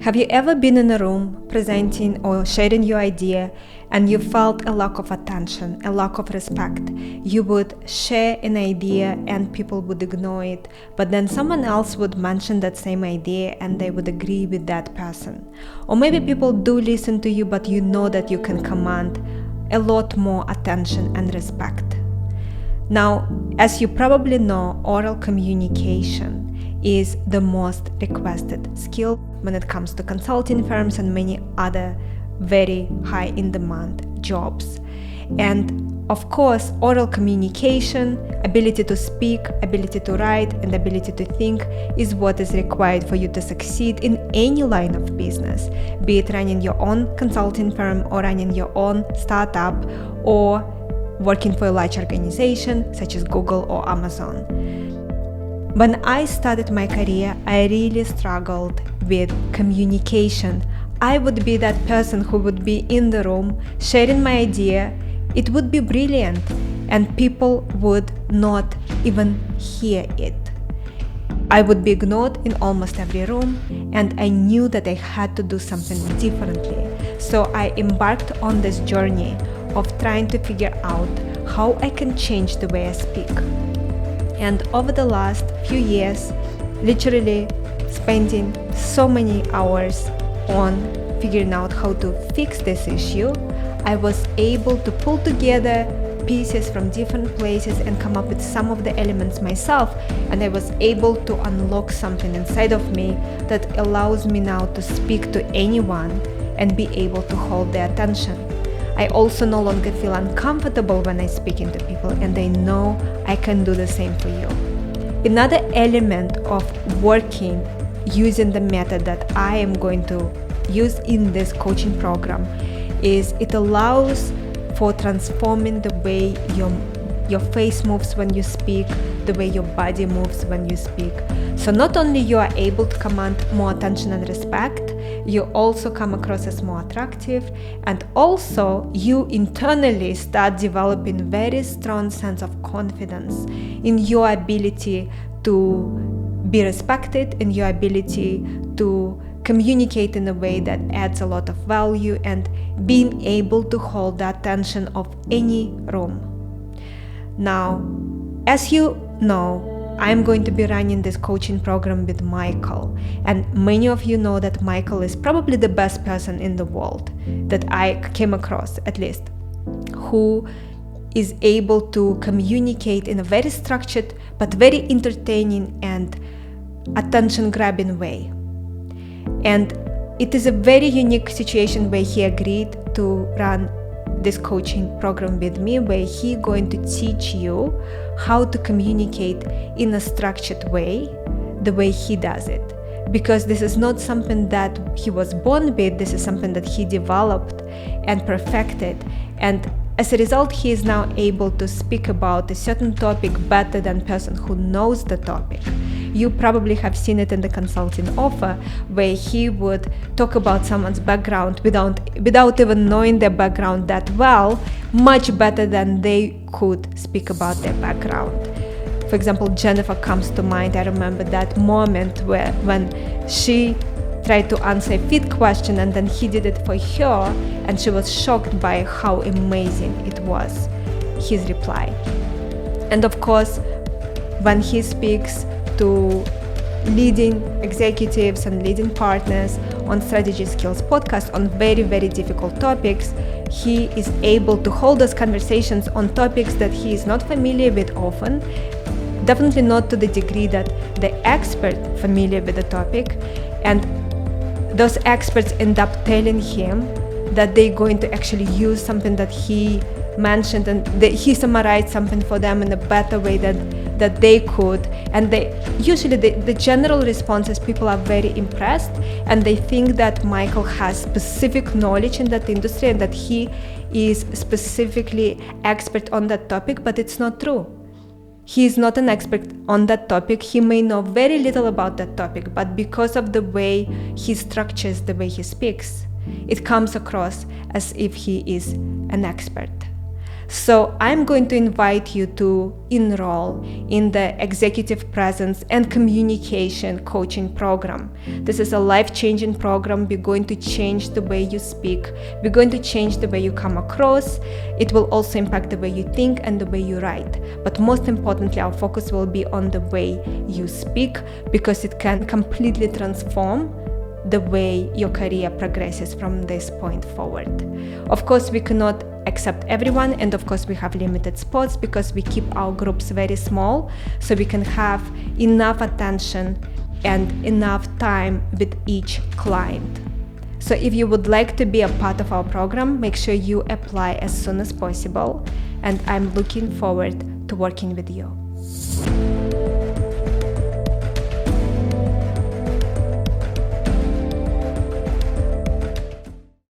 Have you ever been in a room presenting or sharing your idea and you felt a lack of attention, a lack of respect? You would share an idea and people would ignore it, but then someone else would mention that same idea and they would agree with that person. Or maybe people do listen to you, but you know that you can command a lot more attention and respect. Now, as you probably know, oral communication is the most requested skill when it comes to consulting firms and many other very high in demand jobs. And of course, oral communication, ability to speak, ability to write, and ability to think is what is required for you to succeed in any line of business, be it running your own consulting firm or running your own startup or working for a large organization such as Google or Amazon. When I started my career, I really struggled with communication. I would be that person who would be in the room sharing my idea. It would be brilliant and people would not even hear it. I would be ignored in almost every room and I knew that I had to do something differently. So I embarked on this journey of trying to figure out how I can change the way I speak. And over the last few years, literally spending so many hours on figuring out how to fix this issue, I was able to pull together pieces from different places and come up with some of the elements myself, and I was able to unlock something inside of me that allows me now to speak to anyone and be able to hold their attention. I also no longer feel uncomfortable when I speak into people, and I know I can do the same for you. Another element of working using the method that I am going to use in this coaching program is it allows for transforming the way your face moves when you speak, the way your body moves when you speak. So not only you are able to command more attention and respect, you also come across as more attractive, and also you internally start developing very strong sense of confidence in your ability to be respected, in your ability to communicate in a way that adds a lot of value, and being able to hold the attention of any room. Now, as you know, I'm going to be running this coaching program with Michael, and many of you know that Michael is probably the best person in the world that I came across, at least, who is able to communicate in a very structured but very entertaining and attention-grabbing way. And it is a very unique situation where he agreed to run this coaching program with me, where he's going to teach you how to communicate in a structured way, the way he does it. Because this is not something that he was born with, this is something that he developed and perfected. And as a result, he is now able to speak about a certain topic better than a person who knows the topic. You probably have seen it in the consulting offer, where he would talk about someone's background without even knowing their background that well, much better than they could speak about their background. For example, Jennifer comes to mind. I remember that moment when she tried to answer a fit question and then he did it for her, and she was shocked by how amazing it was, his reply. And of course, when he speaks to leading executives and leading partners on Strategy Skills podcast on very, very difficult topics, he is able to hold those conversations on topics that he is not familiar with often, definitely not to the degree that the expert familiar with the topic, and those experts end up telling him that they're going to actually use something that he mentioned, and he summarized something for them in a better way that they could. And usually the general response is people are very impressed and they think that Michael has specific knowledge in that industry and that he is specifically expert on that topic, but it's not true. He is not an expert on that topic. He may know very little about that topic, but because of the way he structures, the way he speaks, it comes across as if he is an expert. So I'm going to invite you to enroll in the Executive Presence and Communication Coaching Program. This is a life-changing program. We're going to change the way you speak. We're going to change the way you come across. It will also impact the way you think and the way you write. But most importantly, our focus will be on the way you speak, because it can completely transform the way your career progresses from this point forward. Of course, we cannot accept everyone, and of course we have limited spots because we keep our groups very small, so we can have enough attention and enough time with each client. So if you would like to be a part of our program, make sure you apply as soon as possible, and I'm looking forward to working with you.